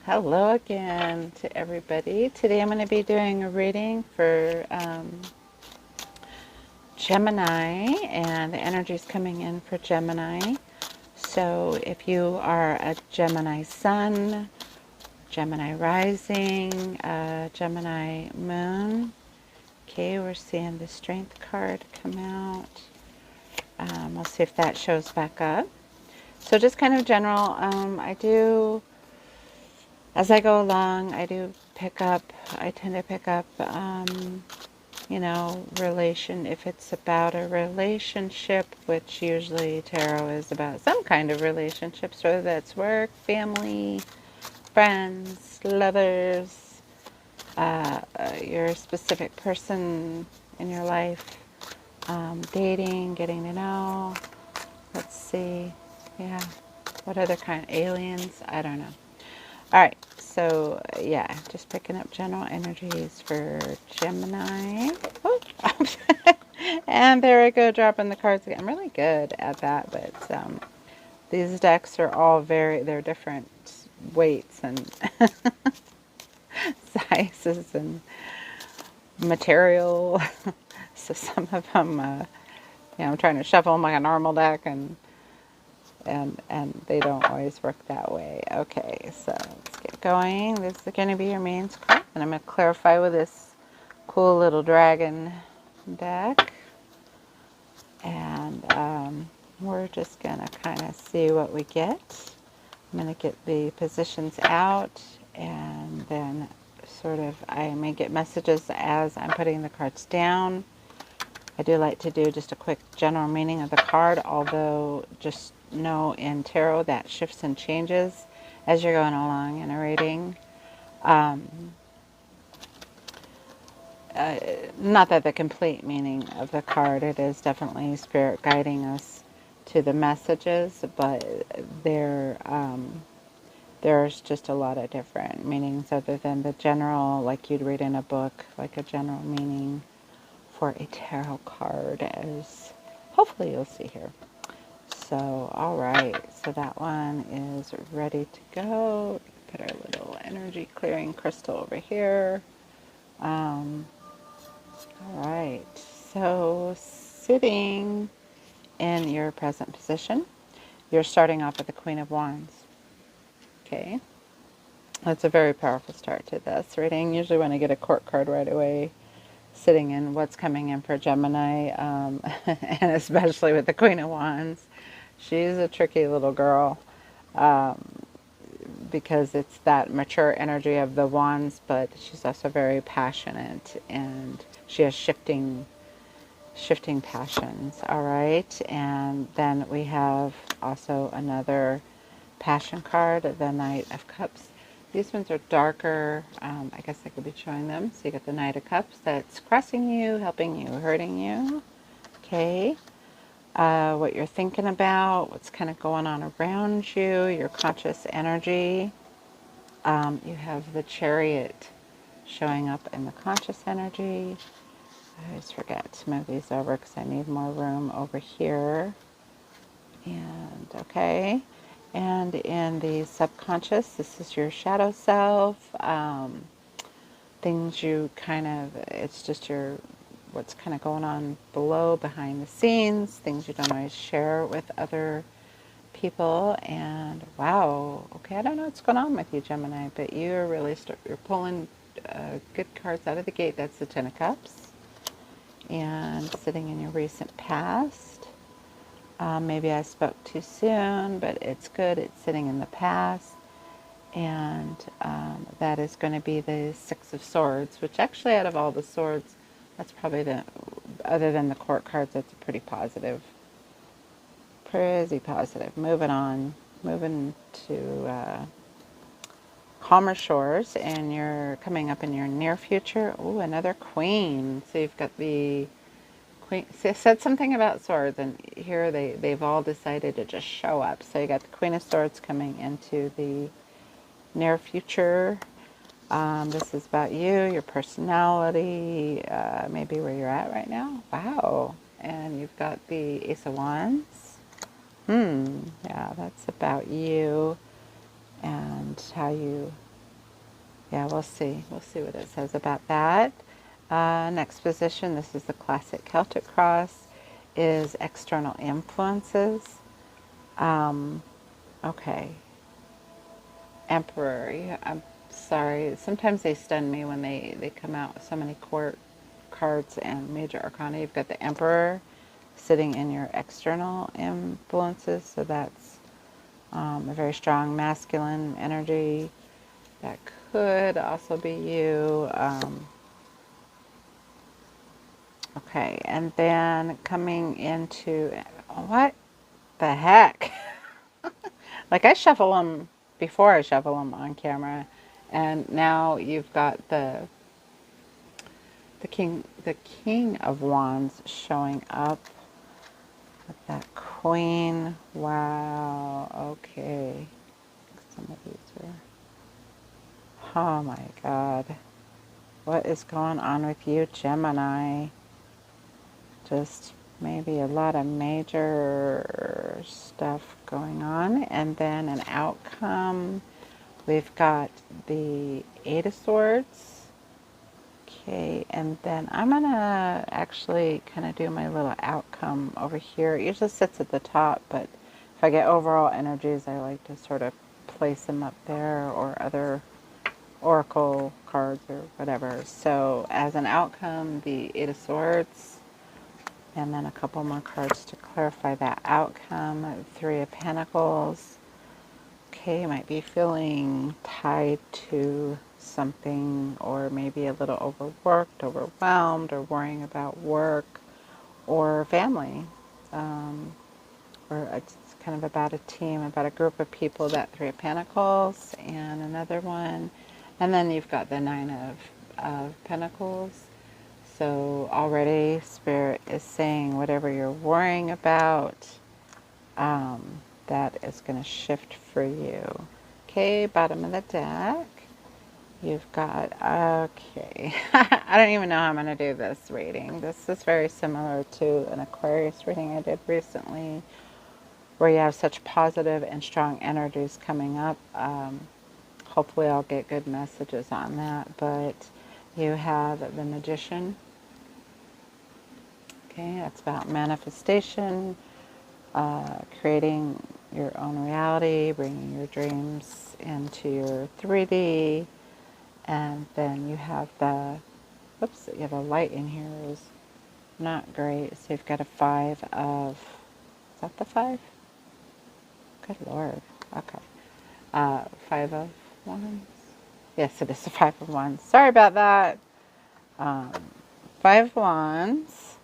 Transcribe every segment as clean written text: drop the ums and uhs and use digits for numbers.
Hello again to everybody. Today I'm going to be doing a reading for Gemini, and the energy is coming in for Gemini. So if you are a Gemini sun, Gemini rising, Gemini moon, okay, we're seeing the strength card come out. We'll see if that shows back up. So just kind of general, as I go along, I tend to pick up, if it's about a relationship, which usually tarot is about some kind of relationships, whether that's work, family, friends, lovers, your specific person in your life, dating, getting to know. Let's see. Yeah. What other kind? Aliens? I don't know. All right, so yeah, just picking up general energies for Gemini. Oh. And there I go, dropping the cards again. I'm really good at that, but these decks are all they're different weights and sizes and material. So some of them, I'm trying to shuffle them like a normal deck, and they don't always work that way. Okay, so let's get going. This is going to be your mains card, and I'm going to clarify with this cool little dragon deck, and we're just going to kind of see what we get. I'm going to get the positions out, and then I may get messages as I'm putting the cards down. I do like to do just a quick general meaning of the card, although just know in tarot that shifts and changes as you're going along in a reading. Not that the complete meaning of the card, it is definitely spirit guiding us to the messages, but there's just a lot of different meanings other than the general, like you'd read in a book, like a general meaning for a tarot card, as hopefully you'll see here. So, all right, so that one is ready to go. Put our little energy clearing crystal over here. All right, so sitting in your present position, you're starting off with the Queen of Wands. Okay, that's a very powerful start to this reading. Usually when I get a court card right away, sitting in what's coming in for Gemini, and especially with the Queen of Wands, she's a tricky little girl, because it's that mature energy of the wands, but she's also very passionate, and she has shifting passions. All right, and then we have also another passion card, the Knight of Cups. These ones are darker. I guess I could be showing them. So you got the Knight of Cups that's crossing you, helping you, hurting you. Okay. What you're thinking about, what's kind of going on around you, your conscious energy. You have the Chariot showing up in the conscious energy. I always forget to move these over because I need more room over here. And okay. And in the subconscious, this is your shadow self. Things you it's just what's kind of going on below, behind the scenes, things you don't always share with other people. And wow, okay, I don't know what's going on with you, Gemini, but you're really you're pulling good cards out of the gate. That's the Ten of Cups. And sitting in your recent past. Maybe I spoke too soon, but it's good. It's sitting in the past. And that is going to be the Six of Swords, which actually out of all the swords, that's probably other than the court cards, that's pretty positive. Pretty positive. Moving on. Moving to calmer shores, and you're coming up in your near future. Ooh, another queen. So you've got the queen. So said something about swords, and here they've all decided to just show up. So you got the Queen of Swords coming into the near future. This is about you, your personality, maybe where you're at right now. Wow. And you've got the Ace of Wands. Yeah, that's about you and how you Yeah, we'll see. We'll see what it says about that. Next position, this is the classic Celtic cross, is external influences. Um, okay. Emperor. Yeah, I'm sorry. Sometimes they stun me when they come out with so many court cards and major arcana. You've got the Emperor sitting in your external influences, so that's a very strong masculine energy. That could also be you. Okay, and then coming into, what the heck? Like I shuffle them before I shuffle them on camera, and now you've got the king of wands showing up with that queen. Wow. Okay. Some of these are. Oh my God. What is going on with you, Gemini? Just maybe a lot of major stuff going on, and then an outcome. We've got the Eight of Swords. Okay, and then I'm going to actually kind of do my little outcome over here. It usually sits at the top, but if I get overall energies, I like to sort of place them up there, or other oracle cards or whatever. So as an outcome, the Eight of Swords, and then a couple more cards to clarify that outcome. Three of Pentacles. Okay, you might be feeling tied to something, or maybe a little overworked, overwhelmed, or worrying about work or family. Or it's kind of about a team, about a group of people, that Three of Pentacles, and another one. And then you've got the Nine of Pentacles. So already Spirit is saying whatever you're worrying about, that is going to shift for you. Okay, bottom of the deck. You've got, okay, I don't even know how I'm going to do this reading. This is very similar to an Aquarius reading I did recently, where you have such positive and strong energies coming up. Hopefully I'll get good messages on that. But you have the Magician. Okay, that's about manifestation, creating your own reality, bringing your dreams into your 3D. And then you have the, oops, you have a light in here is not great. So you've got a Five of, is that the Five? Good Lord. Okay. Five of Wands. Yes, it is the Five of Wands. Sorry about that. Five of Wands.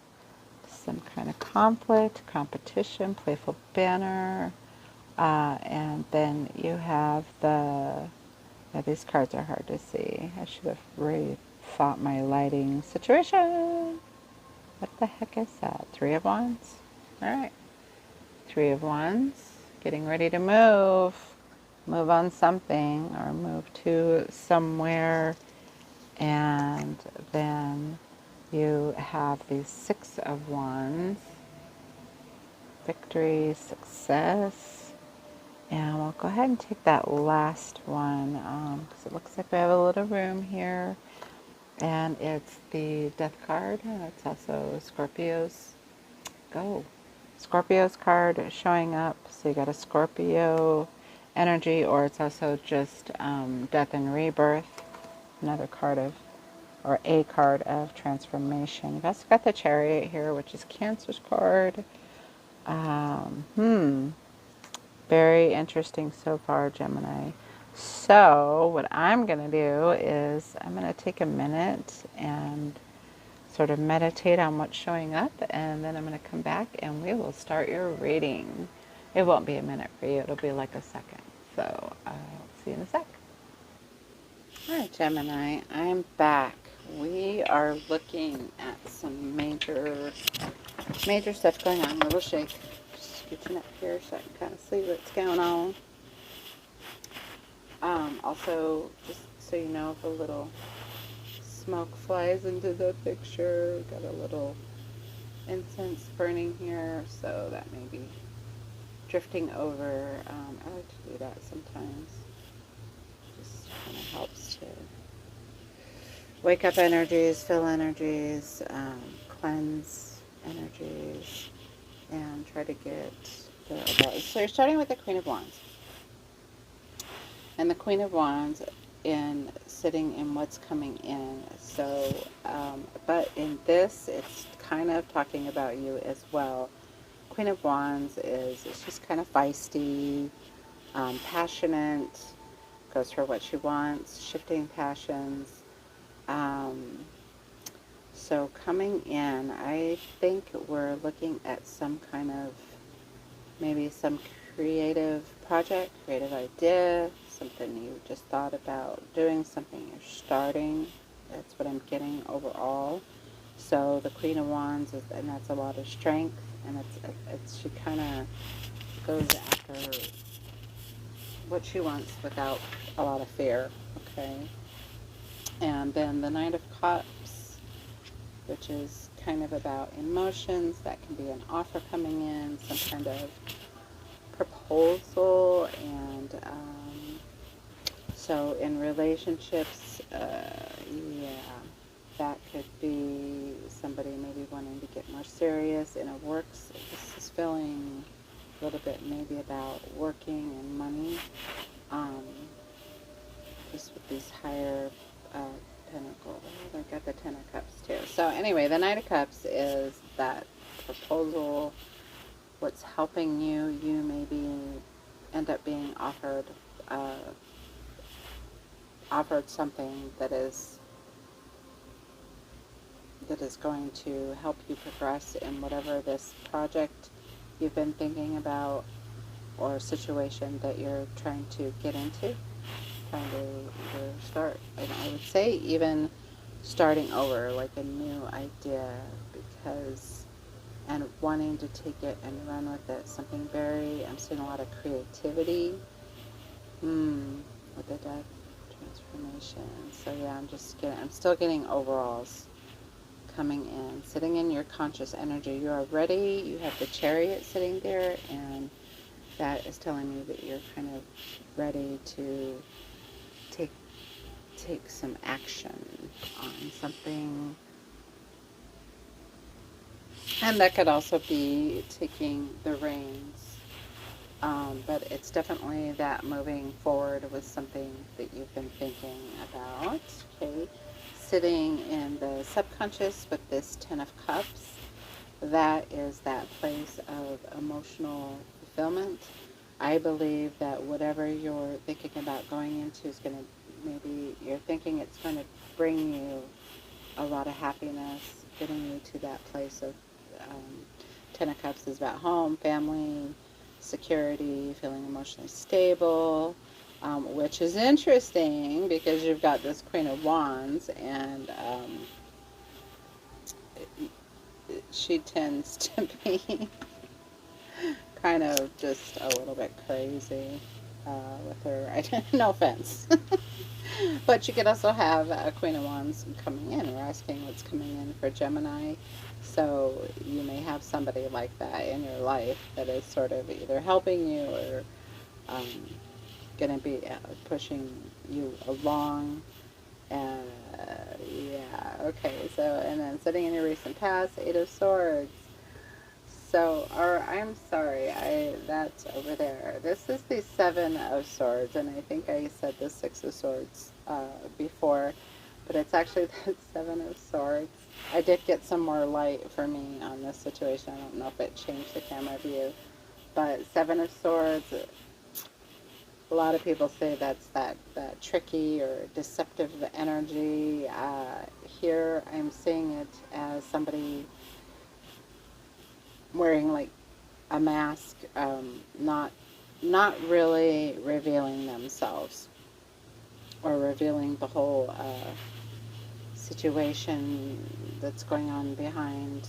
Some kind of conflict, competition, playful banner. And then you have the, yeah, these cards are hard to see. I should have rethought my lighting situation. What the heck is that? Three of Wands? All right. Three of Wands. Getting ready to move. Move on something, or move to somewhere. And then you have the Six of Wands. Victory, success. And we'll go ahead and take that last one, because it looks like we have a little room here. And it's the Death card. It's also Scorpio's Scorpio's card showing up. So you got a Scorpio energy, or it's also just death and rebirth. Another card of, or a card of transformation. You've also got the Chariot here, which is Cancer's card. Very interesting so far, Gemini. So what I'm going to do is I'm going to take a minute and sort of meditate on what's showing up, and then I'm going to come back and we will start your reading. It won't be a minute for you. It'll be like a second. So I'll see you in a sec. All right, Gemini, I'm back. We are looking at some major stuff going on. A little shake. Just scooching up here so I can kind of see what's going on. Also, just so you know, if a little smoke flies into the picture, got a little incense burning here, so that may be drifting over. I like to do that sometimes. Just kind of helps to wake up energies, fill energies, cleanse energies, and try to get the. So you're starting with the Queen of Wands. And the Queen of Wands in sitting in what's coming in. So, but in this, it's kind of talking about you as well. Queen of Wands she's kind of feisty, passionate, goes for what she wants, shifting passions. Um, so coming in, I think we're looking at some kind of, maybe some creative project, creative idea, something you just thought about doing, something you're starting. That's what I'm getting overall. So the Queen of Wands, and that's a lot of strength, and she kind of goes after what she wants without a lot of fear, okay? And then the Knight of Cups, which is kind of about emotions. That can be an offer coming in, some kind of proposal, and so in relationships, yeah, that could be somebody maybe wanting to get more serious. In a works, this is feeling a little bit maybe about working and money, just with these higher Pentacle. Oh, I got the Ten of Cups too. So anyway, the Knight of Cups is that proposal, what's helping you. You maybe end up being offered something that is going to help you progress in whatever this project you've been thinking about, or situation that you're trying to get into, trying to either start. And I would say even starting over, like a new idea, because, and wanting to take it and run with it. Something very, I'm seeing a lot of creativity. With the death, transformation. So yeah, I'm still getting overalls coming in, sitting in your conscious energy. You are ready. You have the Chariot sitting there, and that is telling me that you're kind of ready to take some action on something. And that could also be taking the reins. But it's definitely that moving forward with something that you've been thinking about. Okay. Sitting in the subconscious with this Ten of Cups, that is that place of emotional fulfillment. I believe that whatever you're thinking about going into is going to, maybe you're thinking it's going to bring you a lot of happiness, getting you to that place of, Ten of Cups is about home, family, security, feeling emotionally stable, which is interesting because you've got this Queen of Wands, and she tends to be kind of just a little bit crazy with her. No offense. But you could also have a Queen of Wands coming in. We're asking what's coming in for Gemini. So you may have somebody like that in your life that is sort of either helping you or going to be pushing you along. Yeah, okay. So, and then sitting in your recent past, Eight of Swords. So, or I'm sorry, that's over there. This is the Seven of Swords, and I think I said the Six of Swords before, but it's actually the Seven of Swords. I did get some more light for me on this situation. I don't know if it changed the camera view, but Seven of Swords, a lot of people say that's that tricky or deceptive energy. Here I'm seeing it as somebody wearing like a mask, not really revealing themselves or revealing the whole situation that's going on behind.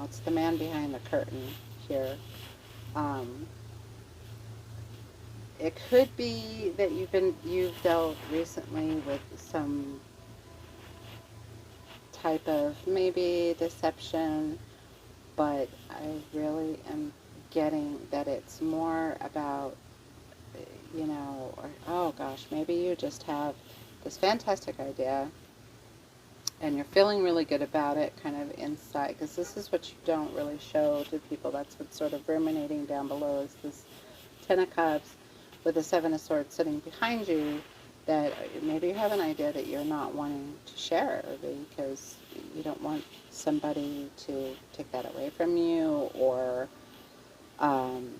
It's the man behind the curtain here. It could be that you've dealt recently with some type of maybe deception, but I really am getting that it's more about, or, oh gosh, maybe you just have this fantastic idea and you're feeling really good about it kind of inside, because this is what you don't really show to people. That's what's sort of ruminating down below, is this Ten of Cups with the Seven of Swords sitting behind you, that maybe you have an idea that you're not wanting to share because you don't want somebody to take that away from you, or um,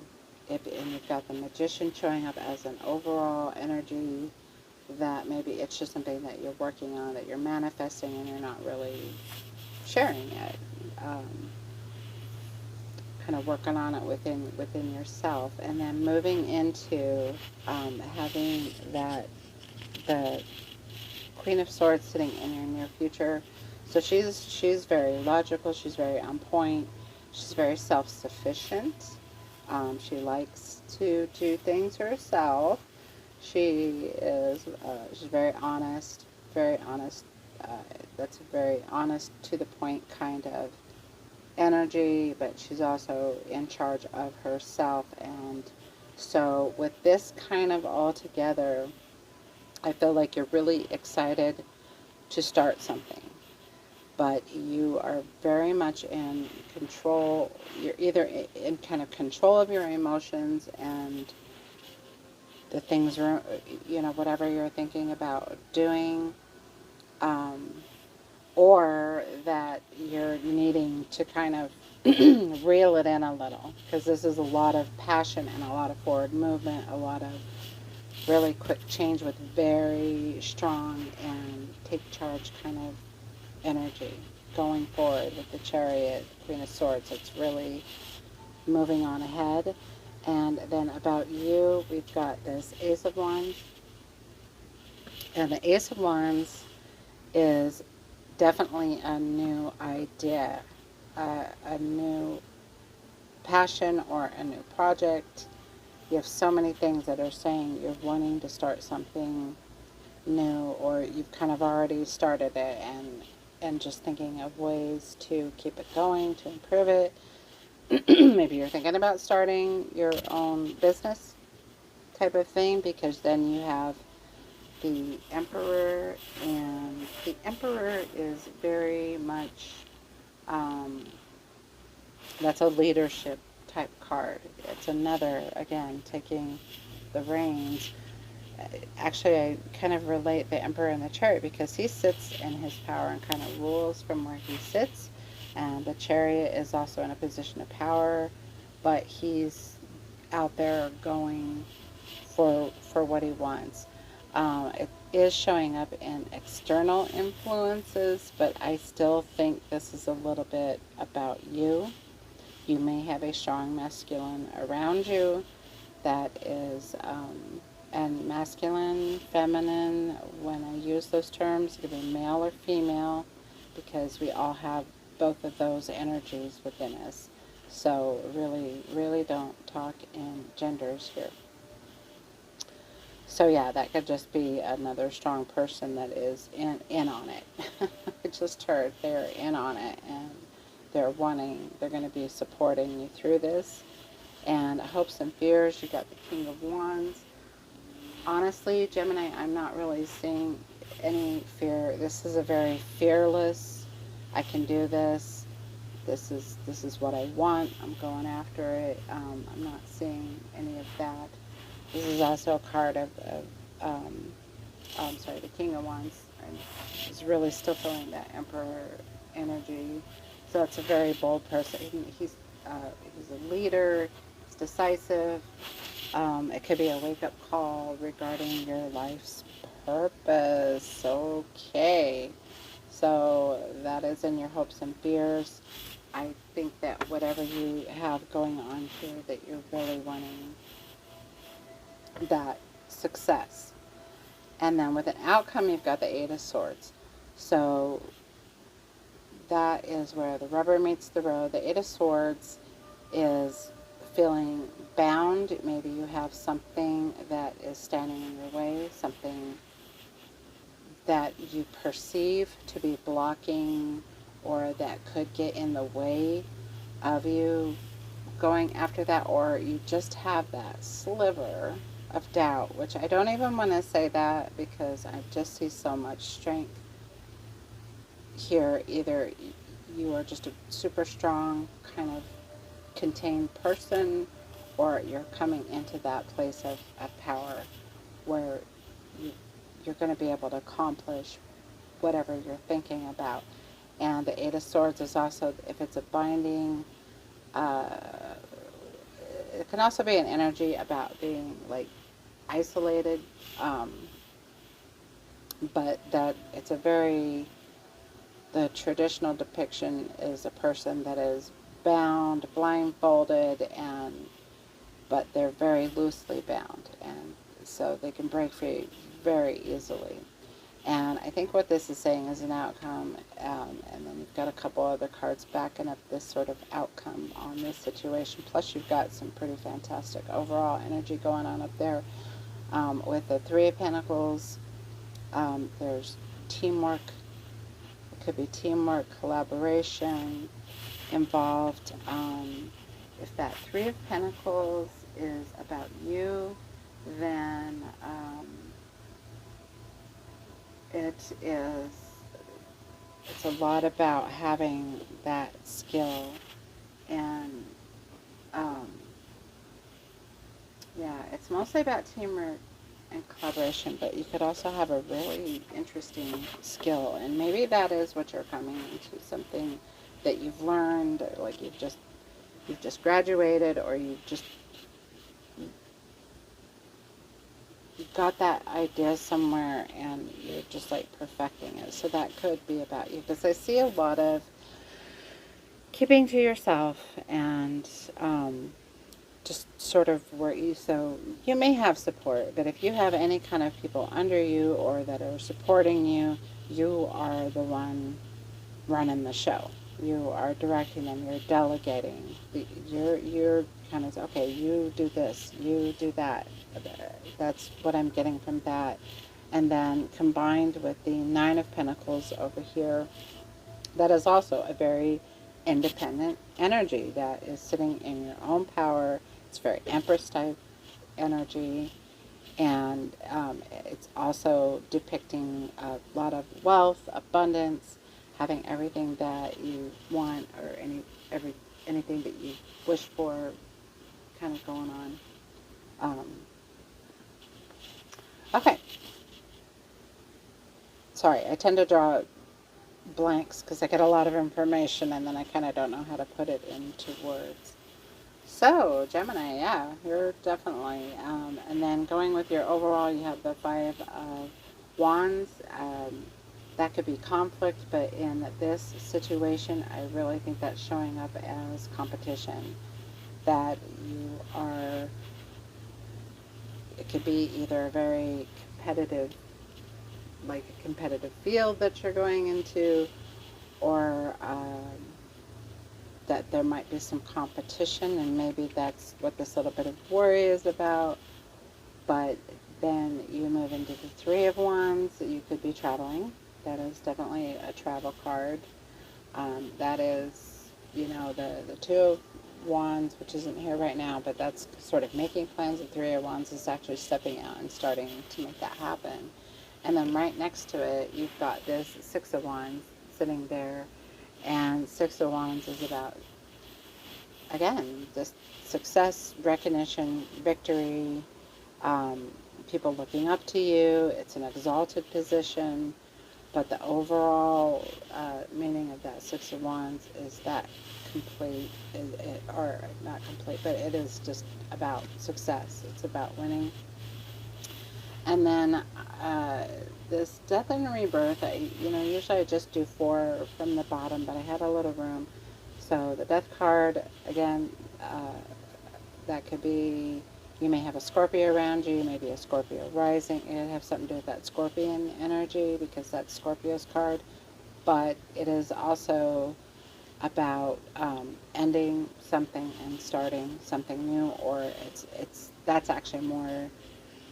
and you've got the Magician showing up as an overall energy, that maybe it's just something that you're working on, that you're manifesting, and you're not really sharing it. Um, kind of working on it within yourself, and then moving into having that the Queen of Swords sitting in your near future. So she's very logical. She's very on point. She's very self-sufficient. She likes to do things herself. She's very honest. Very honest. That's a very honest, to the point kind of energy, but she's also in charge of herself. And so with this kind of all together, I feel like you're really excited to start something, but you are very much in control. You're either in kind of control of your emotions and the things, whatever you're thinking about doing, um, or that you're needing to kind of reel it in a little, because this is a lot of passion and a lot of forward movement, a lot of really quick change with very strong and take charge kind of energy going forward with the Chariot, Queen of Swords. It's really moving on ahead. And then about you, we've got this Ace of Wands. And the Ace of Wands is definitely a new idea, a new passion, or a new project. You have so many things that are saying you're wanting to start something new, or you've kind of already started it, and just thinking of ways to keep it going, to improve it. Maybe you're thinking about starting your own business type of thing, because then you have the Emperor, and the Emperor is very much, that's a leadership type card. It's another, again, taking the reins. Actually, I kind of relate the Emperor and the Chariot, because he sits in his power and kind of rules from where he sits. And the Chariot is also in a position of power, but he's out there going for what he wants. It is showing up in external influences, but I still think this is a little bit about you. You may have a strong masculine around you that is, and masculine, feminine, when I use those terms, it could be male or female, because we all have both of those energies within us. So really, really don't talk in genders here. So yeah, that could just be another strong person that is in on it. I just heard they're in on it, and they're going to be supporting you through this. And hopes and fears, you got the King of Wands. Honestly, Gemini, I'm not really seeing any fear. This is a very fearless, I can do this. This is what I want. I'm going after it. I'm not seeing any of that. This is also a card of the King of Wands, and is really still feeling that Emperor energy. So it's a very bold person. He's a leader. He's decisive. It could be a wake-up call regarding your life's purpose. Okay. So that is in your hopes and fears. I think that whatever you have going on here, that you're really wanting that success. And then with an outcome, you've got the Eight of Swords. So that is where the rubber meets the road. The Eight of Swords is feeling bound. Maybe you have something that is standing in your way, something that you perceive to be blocking, or that could get in the way of you going after that, or you just have that sliver of doubt, which I don't even want to say that, because I just see so much strength here, either you are just a super strong kind of contained person, or you're coming into that place of power where you, you're going to be able to accomplish whatever you're thinking about. And the Eight of Swords is also, if it's a binding, uh, it can also be an energy about being like isolated, um, but that it's a very, the traditional depiction is a person that is bound, blindfolded, and but they're very loosely bound, and so they can break free very easily. And I think what this is saying is an outcome, and then you've got a couple other cards backing up this sort of outcome on this situation. Plus, you've got some pretty fantastic overall energy going on up there with the Three of Pentacles. There's teamwork. It could be teamwork, collaboration involved. If that Three of Pentacles is about you, then it's a lot about having that skill, and yeah, it's mostly about teamwork and collaboration, but you could also have a really interesting skill, and maybe that is what you're coming into, something that you've learned, like you've just graduated, or you've got that idea somewhere and you're just like perfecting it. So that could be about you, because I see a lot of keeping to yourself and just sort of where you, so you may have support, but if you have any kind of people under you or that are supporting you, you are the one running the show. You are directing them, you're delegating. You're kind of, okay, you do this, you do that. That's what I'm getting from that. And then combined with the Nine of Pentacles over here, that is also a very independent energy that is sitting in your own power. It's very Empress type energy. And it's also depicting a lot of wealth, abundance, having everything that you want, or anything that you wish for, kind of going on. Okay. Sorry, I tend to draw blanks because I get a lot of information and then I kind of don't know how to put it into words. So, Gemini, yeah, you're definitely. And then going with your overall, you have the Five of Wands. That could be conflict, but in this situation, I really think that's showing up as competition. That you are, it could be either a very competitive, like a competitive field that you're going into, or that there might be some competition, and maybe that's what this little bit of worry is about. But then you move into the Three of Wands. You could be traveling. That is definitely a travel card. That is, the Two of Wands, which isn't here right now, but that's sort of making plans. The Three of Wands is actually stepping out and starting to make that happen. And then right next to it, you've got this Six of Wands sitting there. And Six of Wands is about, again, just success, recognition, victory, people looking up to you. It's an exalted position. But the overall meaning of that Six of Wands is that complete, or not complete, but it is just about success. It's about winning. And then this Death and Rebirth, usually I just do 4 from the bottom, but I had a little room. So the Death card, again, that could be, you may have a Scorpio around you, maybe a Scorpio rising. It would have something to do with that Scorpion energy, because that's Scorpio's card. But it is also about ending something and starting something new, or that's actually more,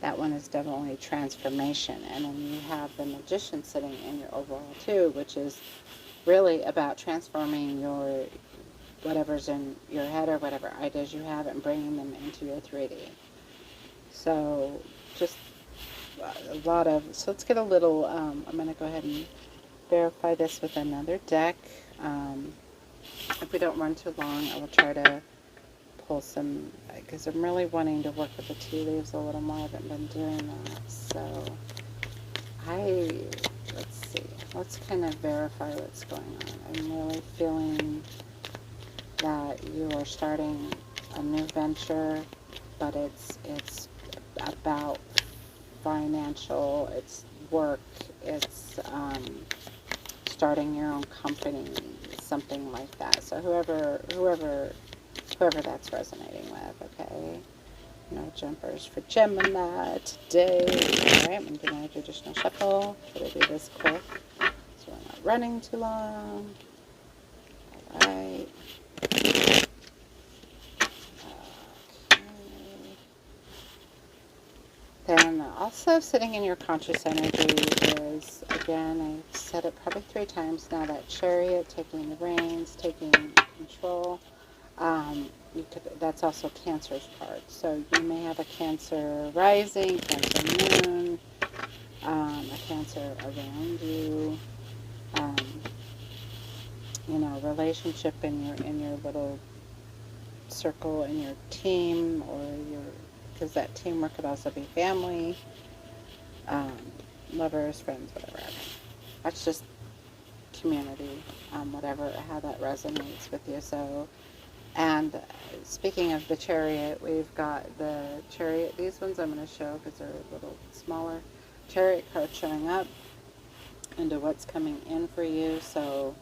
that one is definitely transformation. And then you have the Magician sitting in your overall too, which is really about transforming your whatever's in your head or whatever ideas you have and bringing them into your 3D. So just a lot of, so let's get a little, I'm going to go ahead and verify this with another deck. If we don't run too long, I will try to pull some, because I'm really wanting to work with the tea leaves a little more. I haven't been doing that. So let's see. Let's kind of verify what's going on. I'm really feeling that you are starting a new venture, but it's about financial, it's work, it's starting your own company, something like that. So whoever that's resonating with, okay? No jumpers for Gemini today. All right, I'm doing a traditional shuffle. Try to do this quick so we're not running too long. All right. Okay. Then also sitting in your conscious energy is, again, I've said it probably 3 times now, that Chariot, taking the reins, taking control. That's also Cancer's card. So you may have a Cancer rising, Cancer moon, a Cancer around you, um, relationship in your little circle, in your team, or because that teamwork could also be family, um, lovers, friends, whatever. That's just community, whatever, how that resonates with you. So, and speaking of the Chariot, we've got the Chariot. These ones I'm going to show because they're a little smaller. Chariot card showing up into what's coming in for you. So,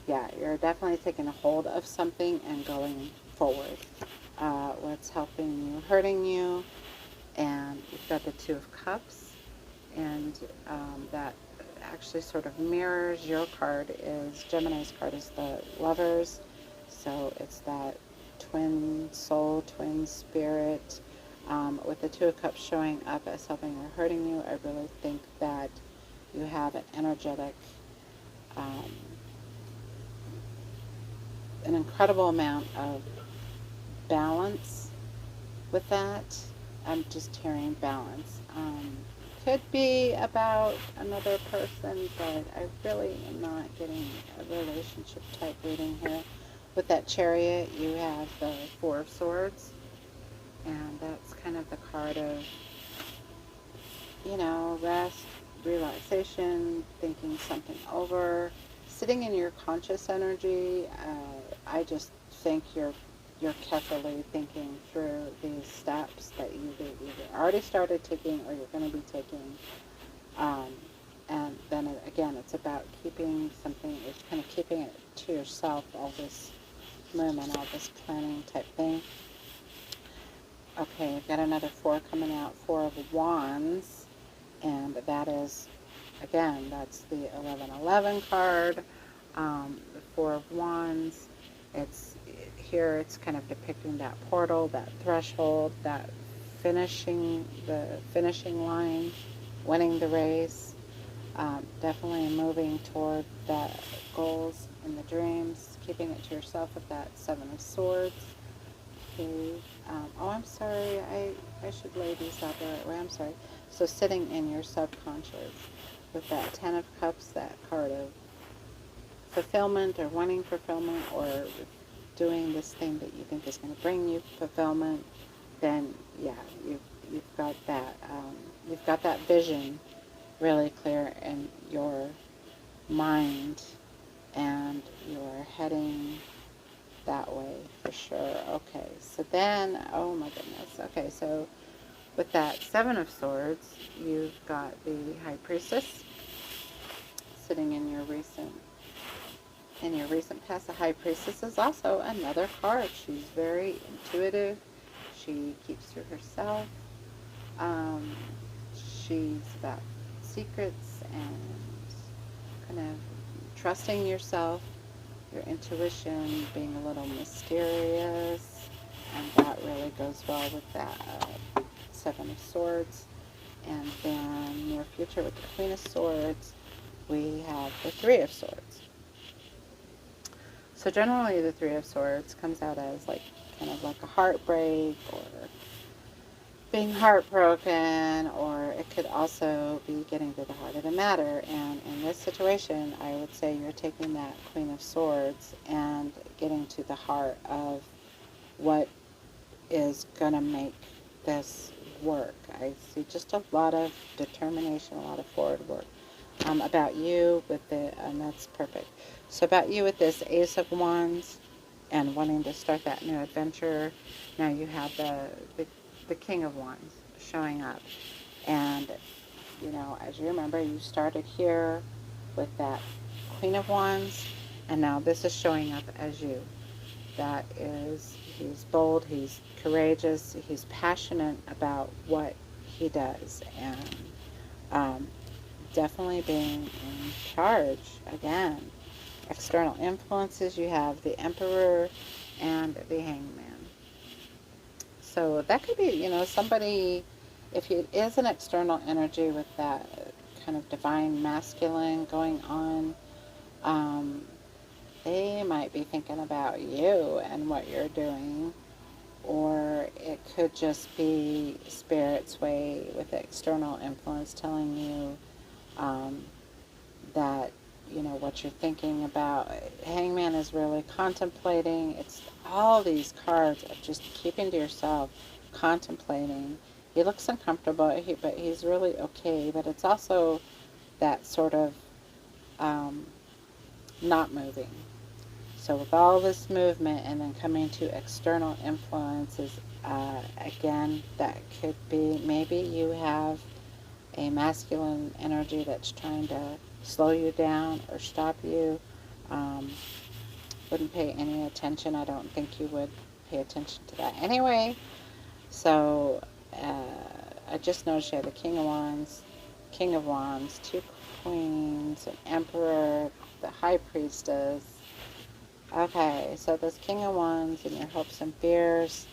yeah, you're definitely taking a hold of something and going forward. What's helping you, hurting you, and you've got the Two of Cups, and that actually sort of mirrors your card. Is Gemini's card is the Lovers, so it's that twin soul, twin spirit. With the Two of Cups showing up as helping or hurting you, I really think that you have an energetic, an incredible amount of balance with that. I'm just hearing balance. Could be about another person, but I really am not getting a relationship type reading here. With that Chariot, you have the Four of Swords, and that's kind of the card of, rest, relaxation, thinking something over, sitting in your conscious energy. I just think you're carefully thinking through these steps that you either already started taking or you're going to be taking. And then again, it's about keeping something, it's kind of keeping it to yourself, all this movement, all this planning type thing. Okay, we've got another 4 coming out, 4 of Wands, and that is, again, that's the 1111 card, the 4 of Wands. It's kind of depicting that portal, that threshold, that the finishing line, winning the race, definitely moving toward the goals and the dreams, keeping it to yourself with that 7 of Swords. Okay. I'm sorry, I should lay these out the right way, I'm sorry. So sitting in your subconscious with that 10 of Cups, that card of fulfillment or wanting fulfillment or doing this thing that you think is going to bring you fulfillment, then yeah, you've got that vision really clear in your mind, and you're heading that way for sure. Okay, so then, oh my goodness. Okay, so with that 7 of Swords, you've got the High Priestess sitting in your recent past. The High Priestess is also another card. She's very intuitive. She keeps to herself. She's about secrets and kind of trusting yourself, your intuition, being a little mysterious, and that really goes well with that 7 of Swords. And then near future with the Queen of Swords, we have the 3 of Swords. So generally the 3 of Swords comes out as kind of like a heartbreak, or being heartbroken, or it could also be getting to the heart of the matter. And in this situation, I would say you're taking that Queen of Swords and getting to the heart of what is going to make this work. I see just a lot of determination, a lot of forward work. About you with the, and that's perfect. So about you with this Ace of Wands and wanting to start that new adventure. Now you have the King of Wands showing up. And, you know, as you remember, you started here with that Queen of Wands, and now this is showing up as you. That is, he's bold, he's courageous, he's passionate about what he does, and definitely being in charge. Again, external influences, you have the Emperor and the Hangman. So that could be, you know, somebody, if it is an external energy with that kind of divine masculine going on, they might be thinking about you and what you're doing. Or it could just be Spirit's way with the external influence telling you that, you know, what you're thinking about. Hangman is really contemplating. It's all these cards of just keeping to yourself, contemplating. He looks uncomfortable, but he's really okay. But it's also that sort of not moving. So with all this movement and then coming to external influences, again, that could be maybe you have a masculine energy that's trying to slow you down or stop you. Wouldn't pay any attention. I don't think you would pay attention to that anyway. So I just noticed you have the King of Wands, two Queens, an Emperor, the High Priestess. Okay, so this King of Wands and your hopes and fears,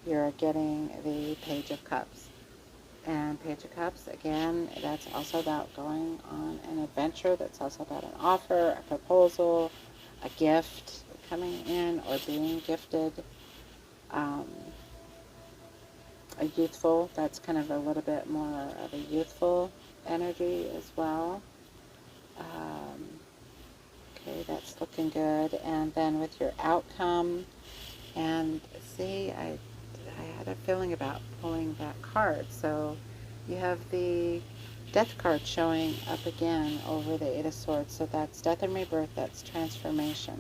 you're getting the Page of Cups. And Page of Cups, again, that's also about going on an adventure. That's also about an offer, a proposal, a gift coming in or being gifted. A youthful, that's kind of a little bit more of a youthful energy as well. Okay, that's looking good. And then with your outcome, and see, I had a feeling about pulling that card. So you have the Death card showing up again over the Eight of Swords. So that's death and rebirth, that's transformation.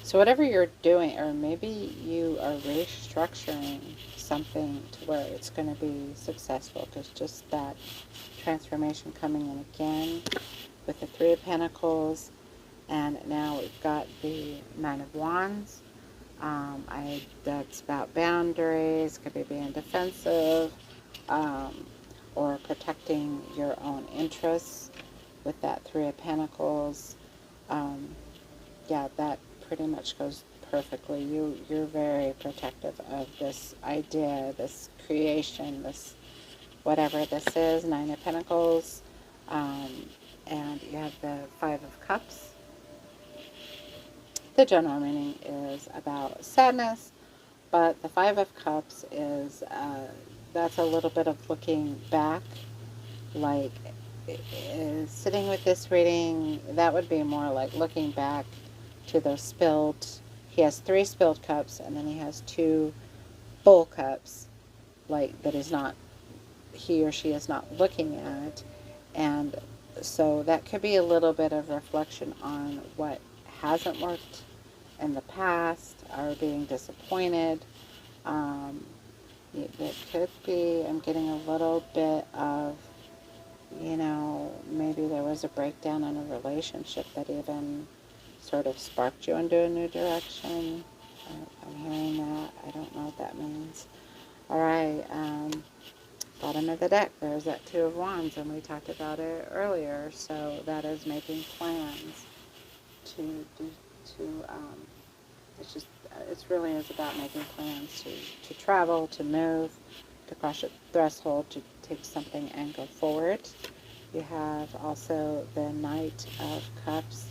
So whatever you're doing, or maybe you are restructuring something to where it's going to be successful, because just that transformation coming in again with the Three of Pentacles, and now we've got the Nine of Wands. That's about boundaries, could be being defensive, or protecting your own interests with that Three of Pentacles. Yeah, that pretty much goes perfectly. You're very protective of this idea, this creation, this whatever this is, Nine of Pentacles. And you have the Five of Cups. The general meaning is about sadness, but the Five of Cups is, that's a little bit of looking back, like sitting with this reading, that would be more like looking back to those spilled, he has 3 spilled cups, and then he has 2 full cups, like that is not, he or she is not looking at. And so that could be a little bit of reflection on what hasn't worked in the past, or being disappointed. It could be, I'm getting a little bit of, you know, maybe there was a breakdown in a relationship that even sort of sparked you into a new direction. I'm hearing that. I don't know what that means. All right, bottom of the deck, there's that Two of Wands, and we talked about it earlier. So that is making plans it's just, it really is about making plans to travel, to move, to cross a threshold, to take something and go forward. You have also the Knight of Cups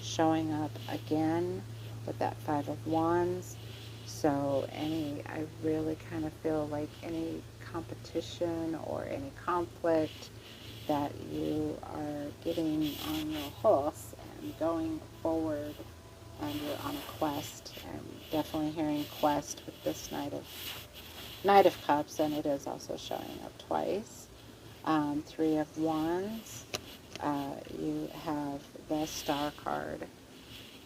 showing up again with that Five of Wands. So I really kind of feel like any competition or any conflict that you are getting on your horse and going forward, and you're on a quest. I'm definitely hearing quest with this Knight of Cups, and it is also showing up twice. Three of Wands. You have the Star card,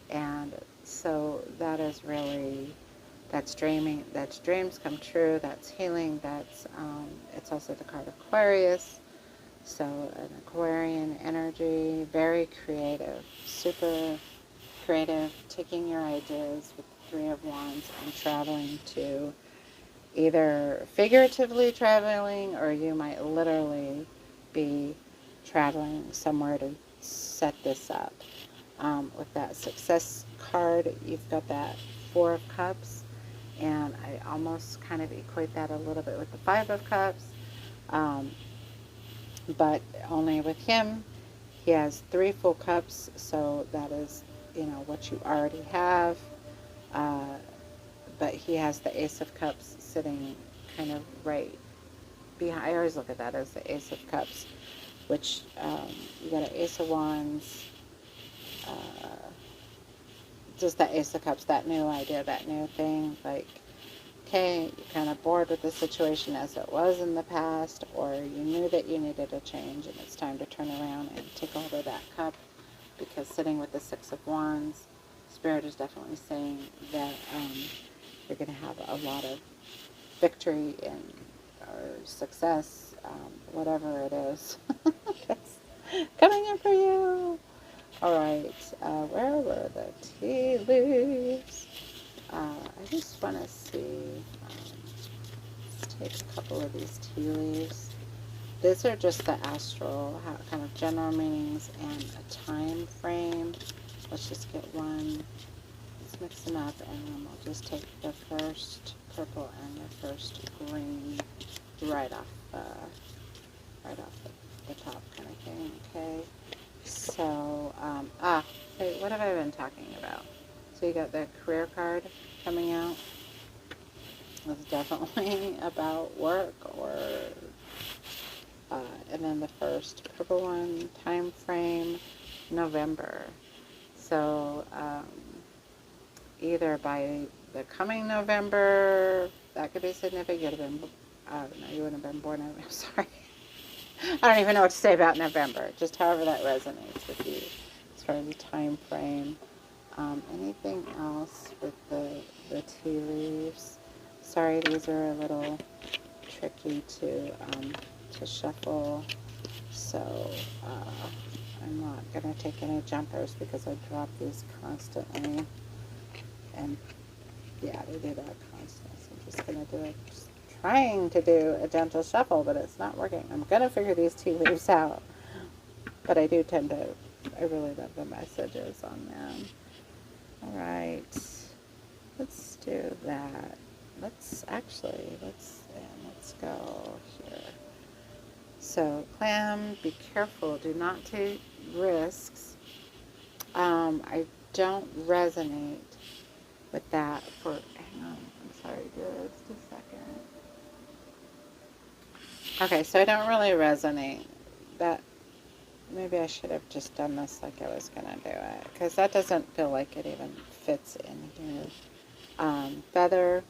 and so that is really, that's dreaming, that's dreams come true, that's healing, that's it's also the card Aquarius. So an Aquarian energy, very creative, super creative, taking your ideas with the Three of Wands and traveling to, either figuratively traveling, or you might literally be traveling somewhere to set this up. With that Success card, you've got that Four of Cups, and I almost kind of equate that a little bit with the Five of Cups, but only with him, he has three full cups, so that is, what you already have. But he has the Ace of Cups sitting kind of right behind. I always look at that as the Ace of Cups, which you got an Ace of Wands, just that Ace of Cups, that new idea, that new thing. Like, okay, you're kind of bored with the situation as it was in the past, or you knew that you needed a change and it's time to turn around and take hold of that cup, because sitting with the Six of Wands, Spirit is definitely saying that you're going to have a lot of victory or success, whatever it is, that's coming in for you. All right, where were the tea leaves? I just want to see, let's take a couple of these tea leaves. These are just the astral, kind of general meanings and a time frame. Let's just get one. Let's mix them up, and then we'll just take the first purple and the first green right off the top kind of thing, okay? So, wait, what have I been talking about? So you got the career card coming out. It's definitely about work, and then the first purple one, time frame, November. So either by the coming November, that could be significant. You'd have been, no, you wouldn't have been born in, I'm sorry. I don't even know what to say about November. Just however that resonates with you as far as the time frame. Anything else with the tea leaves? Sorry, these are a little tricky to shuffle. So I'm not going to take any jumpers because I drop these constantly. And yeah, they do that constantly. So I'm just going to do it. Just trying to do a gentle shuffle, but it's not working. I'm going to figure these tea leaves out. But I do tend to, I really love the messages on them. All right, let's do that. Let's go here. So, Clam, be careful. Do not take risks. I don't resonate with that for, hang on, I'm sorry, just a second. Okay, so I don't really resonate. That, maybe I should have just done this like I was going to do it, because that doesn't feel like it even fits in here. Feather,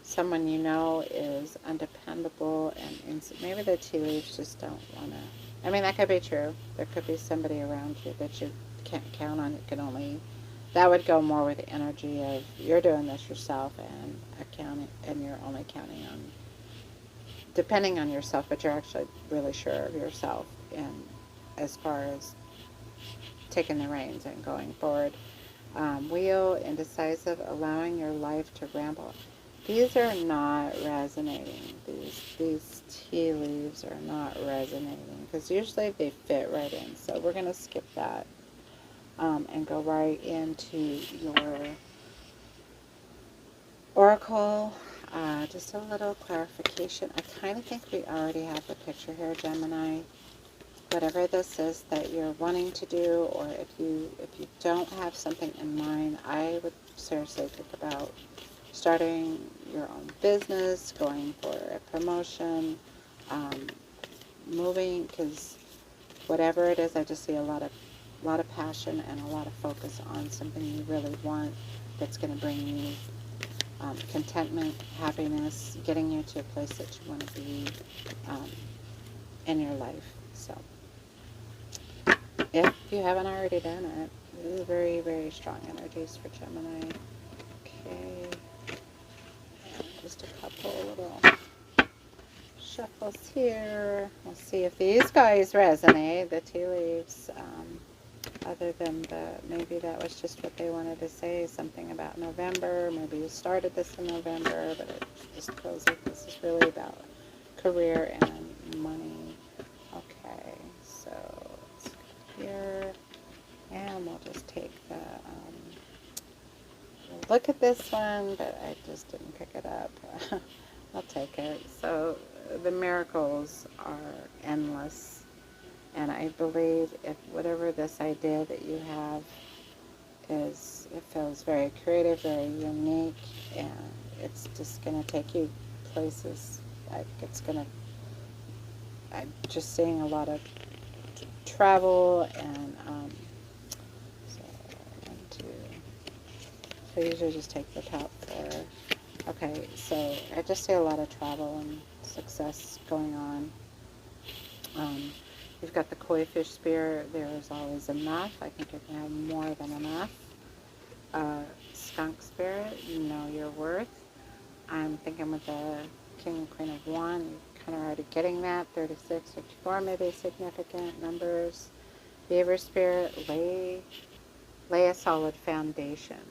someone you know is undependable, and maybe the tea leaves just don't want to. I mean, that could be true. There could be somebody around you that you can't count on. It can only, that would go more with the energy of you're doing this yourself, and and you're only counting on, depending on yourself, but you're actually really sure of yourself, and as far as taking the reins and going forward. Wheel, indecisive, allowing your life to ramble. These are not resonating. These tea leaves are not resonating, because usually they fit right in. So we're going to skip that and go right into your oracle. Just a little clarification. I kind of think we already have the picture here, Gemini. Whatever this is that you're wanting to do, or if you don't have something in mind, I would seriously think about starting your own business, going for a promotion, moving, because whatever it is, I just see a lot of passion and a lot of focus on something you really want that's going to bring you contentment, happiness, getting you to a place that you want to be in your life. So if you haven't already done it, this is very, very strong energies for Gemini. Okay, and just a couple little shuffles here. We'll see if these guys resonate, the tea leaves. Other than maybe that was just what they wanted to say, something about November. Maybe you started this in November, but it just feels like this is really about career and money. Okay, so let's go here, and we'll just take we'll look at this one, but I just didn't pick it up. I'll take it. So the miracles are endless. And I believe if whatever this idea that you have is, it feels very creative, very unique, and it's just going to take you places. Like I'm just seeing a lot of travel and, so 1, 2, so I usually just take the top 4. Okay, so I just see a lot of travel and success going on. You've got the koi fish spirit. There is always enough. I think you're going to have more than enough. Skunk spirit, you know your worth. I'm thinking with the king and queen of wands, you're kind of already getting that. 36, 54, maybe significant numbers. Beaver spirit, lay a solid foundation.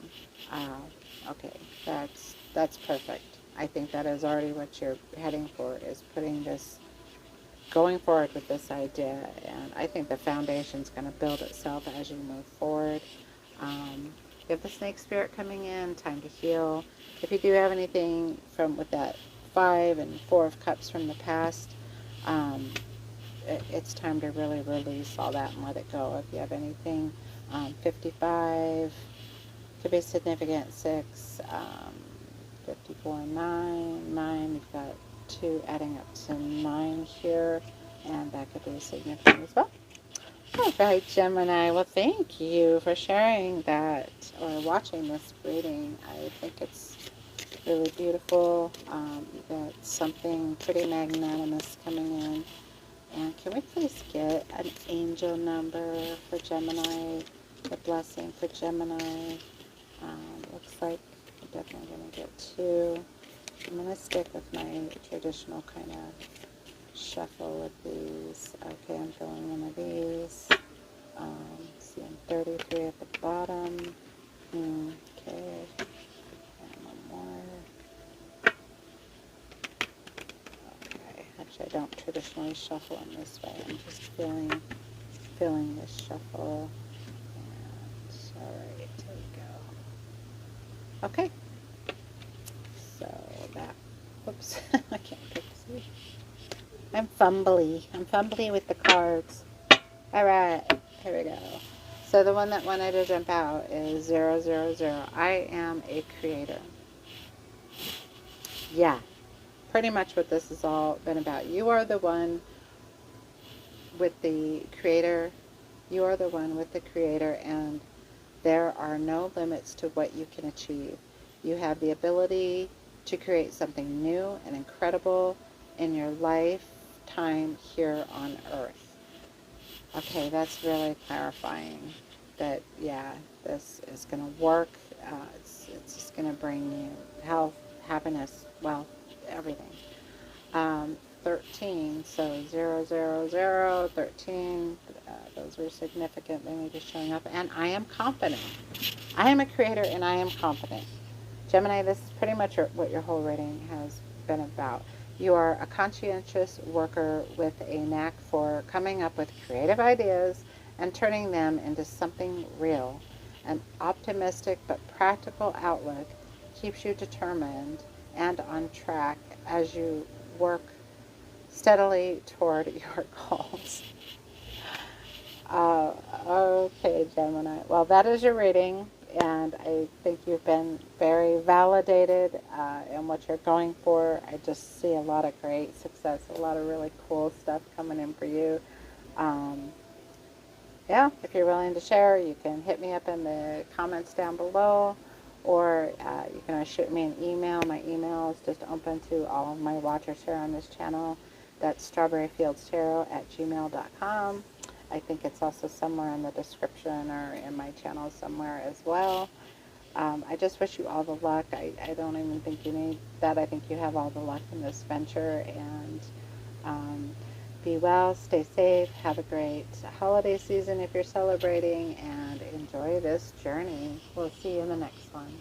Okay, that's perfect. I think that is already what you're heading for, is putting this, going forward with this idea, and I think the foundation's going to build itself as you move forward. You have the snake spirit coming in, time to heal. If you do have anything from with that 5 and 4 of cups from the past, it's time to really release all that and let it go. If you have anything, 55 could be significant. 6, 54, 9, you've got 2 adding up to 9 here, and that could be significant as well. All right, Gemini, well, thank you for sharing that or watching this reading. I think it's really beautiful. You've got something pretty magnanimous coming in. And can we please get an angel number for Gemini, the blessing for Gemini? Looks like I'm definitely going to get 2. I'm going to stick with my traditional kind of shuffle with these. Okay, I'm feeling one of these. See, I'm 33 at the bottom. Okay, and one more. Okay, actually I don't traditionally shuffle in this way. I'm just feeling this shuffle. And alright, there we go. Okay. So that, whoops, I can't pick this. I'm fumbly with the cards. Alright, here we go. So the one that wanted to jump out is 000. I am a creator. Yeah, pretty much what this has all been about. You are the one with the creator. You are the one with the creator, and there are no limits to what you can achieve. You have the ability to create something new and incredible in your lifetime here on Earth. Okay, that's really clarifying that, yeah, this is going to work. It's just going to bring you health, happiness, wealth, everything. 13, so 000, 13, those are significant. They may be showing up. And I am confident. I am a creator and I am confident. Gemini, this is pretty much what your whole reading has been about. You are a conscientious worker with a knack for coming up with creative ideas and turning them into something real. An optimistic but practical outlook keeps you determined and on track as you work steadily toward your goals. Okay, Gemini. Well, that is your reading. And I think you've been very validated in what you're going for. I just see a lot of great success, a lot of really cool stuff coming in for you. Um, yeah, if you're willing to share, you can hit me up in the comments down below, or you can always shoot me an email. My email is just open to all of my watchers here on this channel. That's strawberryfieldstarot@gmail.com. I think it's also somewhere in the description or in my channel somewhere as well. I just wish you all the luck. I don't even think you need that. I think you have all the luck in this venture. And um, be well, stay safe, have a great holiday season if you're celebrating, and enjoy this journey. We'll see you in the next one.